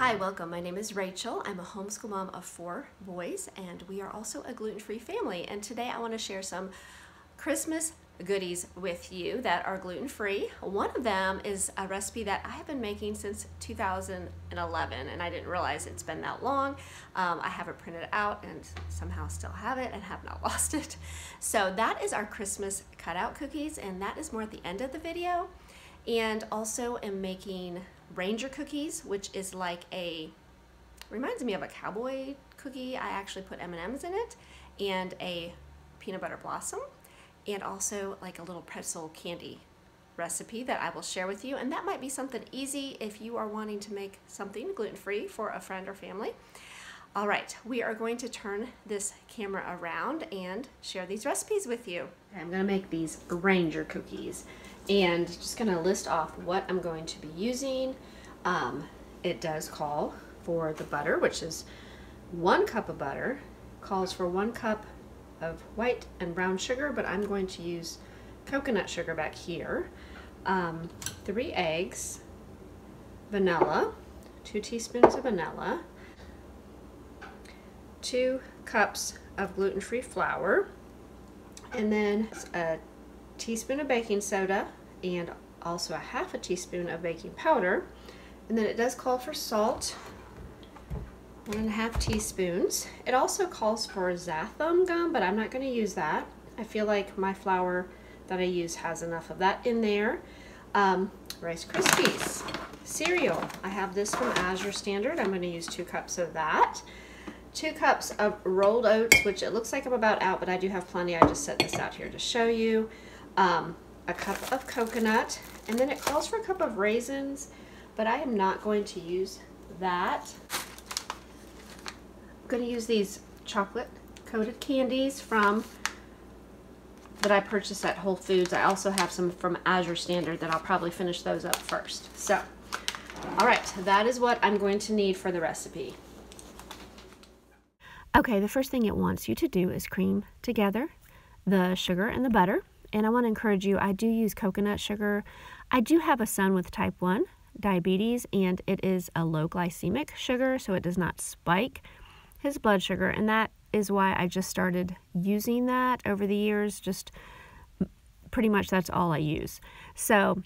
Hi, welcome. My name is Rachel. I'm a homeschool mom of 4 boys, and we are also a gluten-free family. And today I want to share some Christmas goodies with you that are gluten-free. One of them is a recipe that I have been making since 2011, and I didn't realize it's been that long. I have it printed out and somehow still have it and have not lost it. So that is our Christmas cutout cookies, and that is more at the end of the video. And also am making Ranger cookies, which is like reminds me of a cowboy cookie. I actually put M&Ms in it, and a peanut butter blossom, and also like a little pretzel candy recipe that I will share with you. And that might be something easy if you are wanting to make something gluten-free for a friend or family. All right, we are going to turn this camera around and share these recipes with you. I'm gonna make these Ranger cookies, and just gonna list off what I'm going to be using. It does call for the butter, which is 1 cup of butter, calls for 1 cup of white and brown sugar, but I'm going to use coconut sugar back here. 3 eggs, vanilla, 2 teaspoons of vanilla, 2 cups of gluten-free flour, and then a teaspoon of baking soda, and also a half a teaspoon of baking powder. And then it does call for salt, 1½ teaspoons. It also calls for xanthan gum, but I'm not going to use that. I feel like my flour that I use has enough of that in there. Rice Krispies, cereal. I have this from Azure Standard. I'm going to use 2 cups of that. 2 cups of rolled oats, which it looks like I'm about out, but I do have plenty. I just set this out here to show you. A cup of coconut, and then it calls for a cup of raisins, but I am not going to use that. I'm going to use these chocolate coated candies that I purchased at Whole Foods. I also have some from Azure Standard that I'll probably finish those up first. So, all right, that is what I'm going to need for the recipe. Okay, the first thing it wants you to do is cream together the sugar and the butter. And I want to encourage you, I do use coconut sugar. I do have a son with type 1 diabetes, and it is a low glycemic sugar, so it does not spike his blood sugar. And that is why I just started using that over the years. Just pretty much that's all I use. So,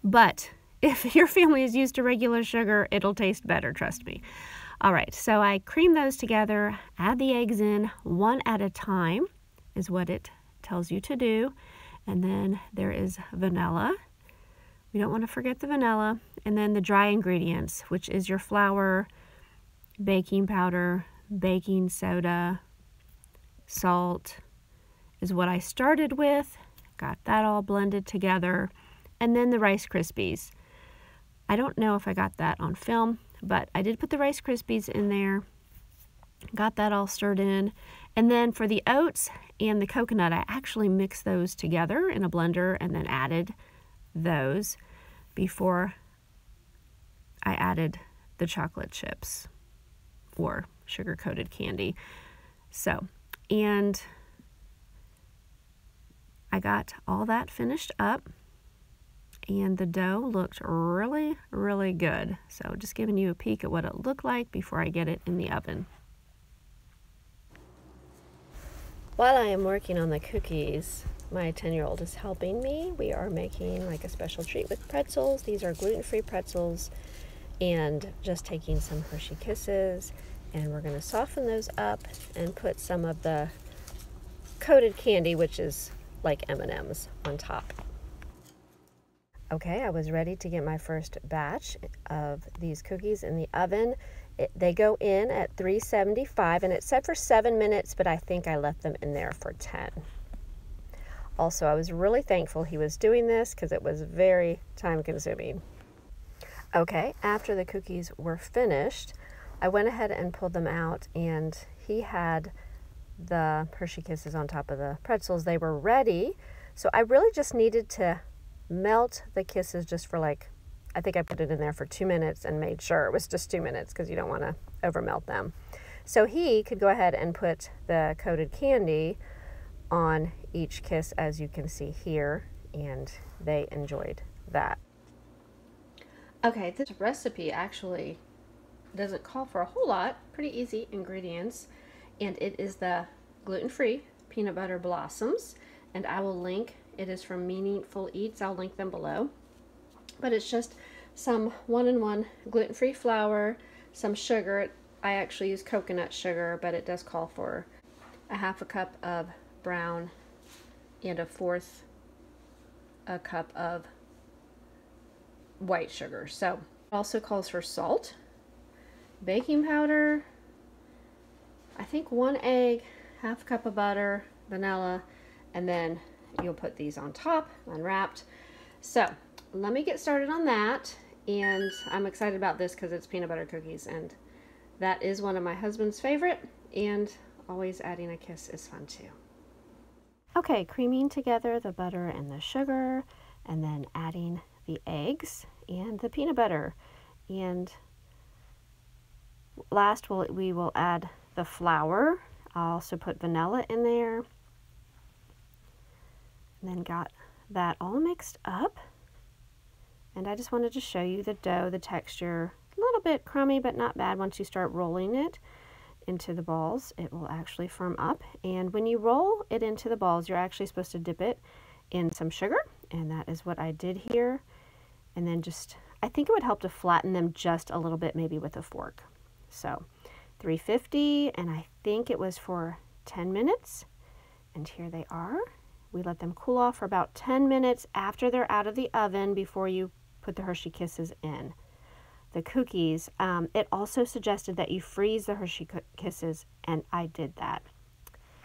but if your family is used to regular sugar, it'll taste better, trust me. All right, so I cream those together, add the eggs in 1 at a time is what it tells you to do. And then there is vanilla. We don't want to forget the vanilla. And then the dry ingredients, which is your flour, baking powder, baking soda, salt is what I started with. Got that all blended together. And then the Rice Krispies. I don't know if I got that on film, but I did put the Rice Krispies in there. Got that all stirred in. And then for the oats and the coconut, I actually mixed those together in a blender and then added those before I added the chocolate chips or sugar-coated candy. So, and I got all that finished up, and the dough looked really, really good. So just giving you a peek at what it looked like before I get it in the oven. While I am working on the cookies, my 10-year-old is helping me. We are making like a special treat with pretzels. These are gluten-free pretzels, and just taking some Hershey Kisses, and we're going to soften those up and put some of the coated candy, which is like M&Ms, on top. Okay, I was ready to get my first batch of these cookies in the oven. They go in at 375, and it's set for 7 minutes, but I think I left them in there for 10. Also, I was really thankful he was doing this because it was very time consuming. Okay, after the cookies were finished, I went ahead and pulled them out, and he had the Hershey Kisses on top of the pretzels. They were ready, so I really just needed to melt the Kisses just for I think I put it in there for 2 minutes and made sure it was just 2 minutes because you don't want to over melt them. So he could go ahead and put the coated candy on each kiss, as you can see here, and they enjoyed that. Okay, this recipe actually doesn't call for a whole lot, pretty easy ingredients, and it is the gluten-free peanut butter blossoms, and I will link, it is from Meaningful Eats, I'll link them below. But it's just some 1-in-1 gluten-free flour, some sugar. I actually use coconut sugar, but it does call for a 1/2 cup of brown and 1/4 cup of white sugar. So it also calls for salt, baking powder, I think 1 egg, 1/2 cup of butter, vanilla, and then you'll put these on top, unwrapped. So let me get started on that. And I'm excited about this because it's peanut butter cookies, and that is one of my husband's favorite, and always adding a kiss is fun too. Okay, creaming together the butter and the sugar, and then adding the eggs and the peanut butter. And last we will add the flour. I'll also put vanilla in there. And then got that all mixed up. And I just wanted to show you the dough, the texture, a little bit crummy, but not bad. Once you start rolling it into the balls, it will actually firm up. And when you roll it into the balls, you're actually supposed to dip it in some sugar. And that is what I did here. And then just, I think it would help to flatten them just a little bit, maybe with a fork. So 350, and I think it was for 10 minutes. And here they are. We let them cool off for about 10 minutes after they're out of the oven before you put the Hershey Kisses in. The cookies, it also suggested that you freeze the Hershey Kisses, and I did that.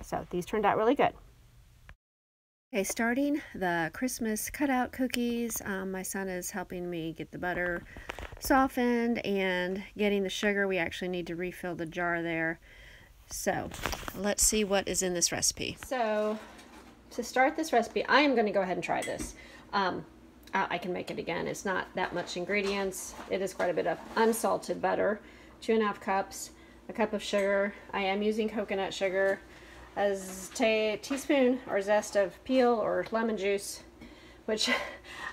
So these turned out really good. Okay, starting the Christmas cutout cookies. My son is helping me get the butter softened and getting the sugar. We actually need to refill the jar there. So let's see what is in this recipe. So to start this recipe, I am going to go ahead and try this. I can make it again. It's not that much ingredients. It is quite a bit of unsalted butter, 2.5 cups, a cup of sugar. I am using coconut sugar, a teaspoon or zest of peel or lemon juice, which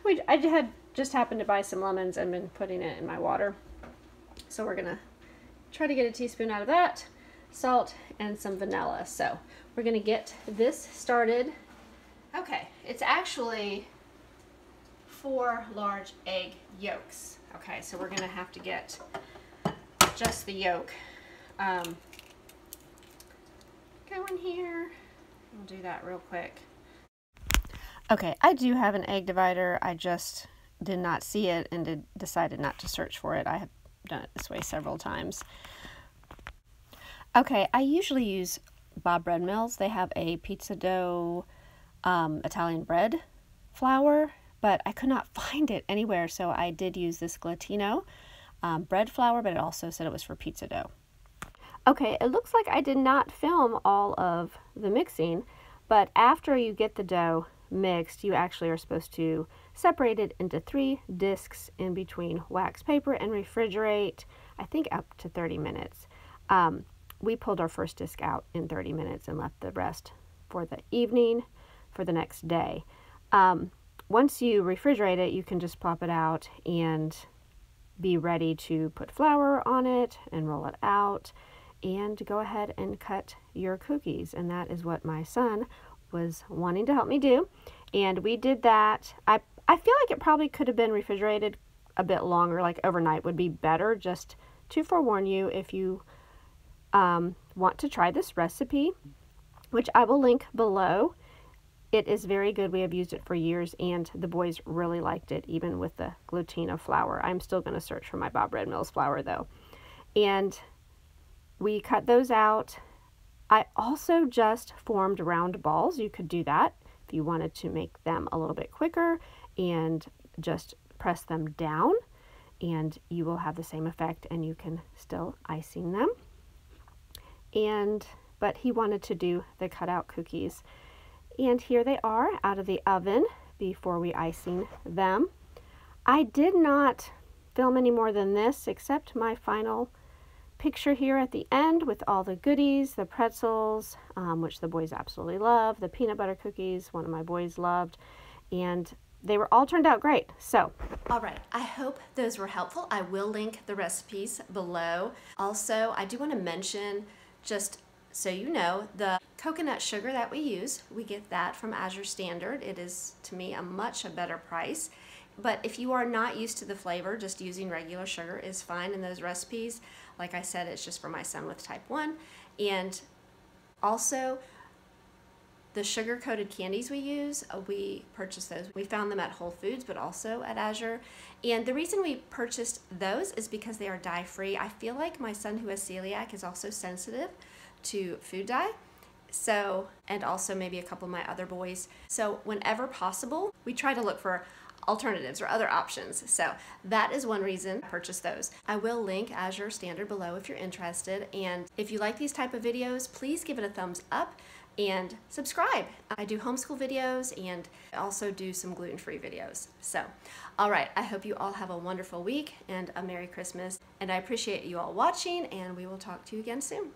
I had just happened to buy some lemons and been putting it in my water. So we're gonna try to get a teaspoon out of that, salt, and some vanilla. So we're gonna get this started. Okay, it's actually 4 large egg yolks. Okay, so we're gonna have to get just the yolk going here. We'll do that real quick. Okay, I do have an egg divider. I just did not see it and decided not to search for it. I have done it this way several times. Okay, I usually use Bob Bread Mills. They have a pizza dough Italian bread flour, but I could not find it anywhere, so I did use this Glutino bread flour, but it also said it was for pizza dough. Okay, it looks like I did not film all of the mixing, but after you get the dough mixed, you actually are supposed to separate it into 3 discs in between wax paper and refrigerate, I think up to 30 minutes. We pulled our first disc out in 30 minutes and left the rest for the evening for the next day. Once you refrigerate it, you can just plop it out and be ready to put flour on it and roll it out and go ahead and cut your cookies. And that is what my son was wanting to help me do. And we did that. I feel like it probably could have been refrigerated a bit longer, like overnight would be better, just to forewarn you if you want to try this recipe, which I will link below. It is very good. We have used it for years, and the boys really liked it, even with the Glutino flour. I'm still going to search for my Bob Bread Mills flour, though. And we cut those out. I also just formed round balls. You could do that if you wanted to make them a little bit quicker, and just press them down, and you will have the same effect, and you can still icing them. But he wanted to do the cutout cookies. And here they are out of the oven before we icing them. I did not film any more than this, except my final picture here at the end with all the goodies, the pretzels, which the boys absolutely love, the peanut butter cookies, one of my boys loved, and they were all turned out great. So, all right, I hope those were helpful. I will link the recipes below. Also, I do want to mention, just so you know, the coconut sugar that we use, we get that from Azure Standard. It is, to me, a much better price. But if you are not used to the flavor, just using regular sugar is fine in those recipes. Like I said, it's just for my son with type 1. And also, the sugar-coated candies we use, we purchased those. We found them at Whole Foods, but also at Azure. And the reason we purchased those is because they are dye-free. I feel like my son who has celiac is also sensitive to food dye. So, and also maybe a couple of my other boys. So whenever possible, we try to look for alternatives or other options. So that is one reason I purchased those. I will link Azure Standard below if you're interested. And if you like these type of videos, please give it a thumbs up and subscribe. I do homeschool videos and also do some gluten-free videos. So, all right, I hope you all have a wonderful week and a Merry Christmas. And I appreciate you all watching, and we will talk to you again soon.